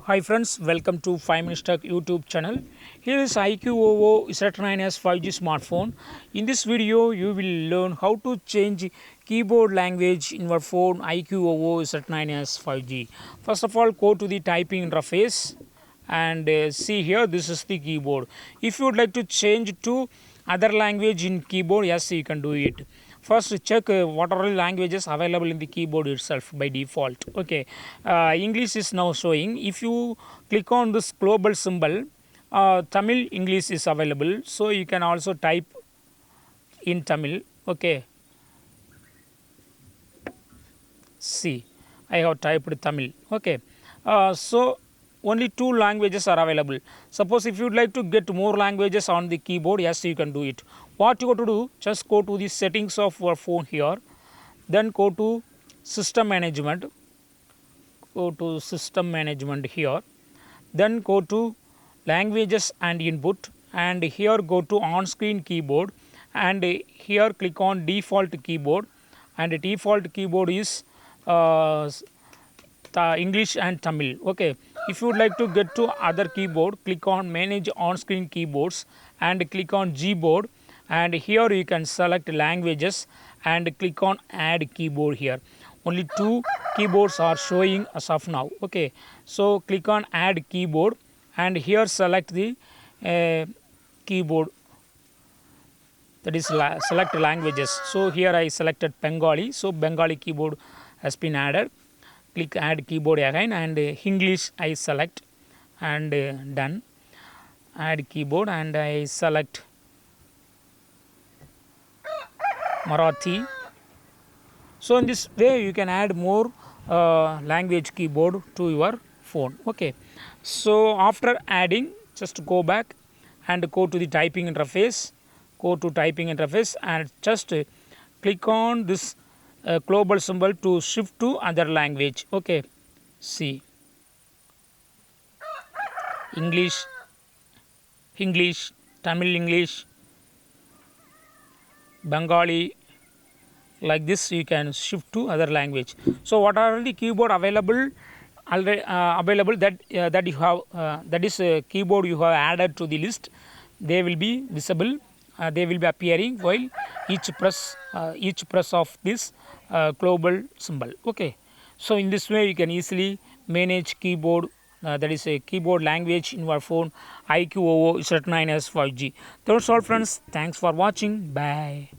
Hi friends, welcome to 5 Minutes Tech YouTube channel. Here is iQOO Z9s 5G smartphone. In this video, you will learn how to change keyboard language in your phone iQOO Z9s 5G. First of all, go to the typing interface and see here this is the keyboard. If you would like to change to other language in keyboard, yes, you can do it. First check what are the languages available in the keyboard itself by default. Okay, English is now showing. If you click on this global symbol, Tamil English is available, so you can also type in Tamil. Okay, see, I have typed Tamil. Okay, so only two languages are available. Suppose if you would like to get more languages on the keyboard, yes, you can do it. What you got to do, just go to the settings of your phone here, then go to system management, here, then go to languages and input, and here go to on screen keyboard, and here click on default keyboard, and default keyboard is English and Tamil. Okay, if you would like to get to other keyboard, click on manage on screen keyboards and click on Gboard, and here you can select languages and click on add keyboard. Here only two keyboards are showing as of now. Okay, so click on add keyboard and here select the keyboard, that is select languages. So here I selected Bengali, so Bengali keyboard has been added. Click add keyboard again, and English I select, and done. Add keyboard and I select Marathi. So in this way you can add more language keyboard to your phone. Okay, so after adding, just go back and go to the typing interface, and just click on this global symbol to shift to other language. Okay, see, English, Tamil English, Bengali, like this you can shift to other language. So what are the keyboard available already that that you have that is a keyboard you have added to the list, they will be visible, they will be appearing while each press of this global symbol. Okay, so in this way you can easily manage keyboard, that is a keyboard language in your phone iQOO Z9s 5G. That's all friends, thanks for watching, bye.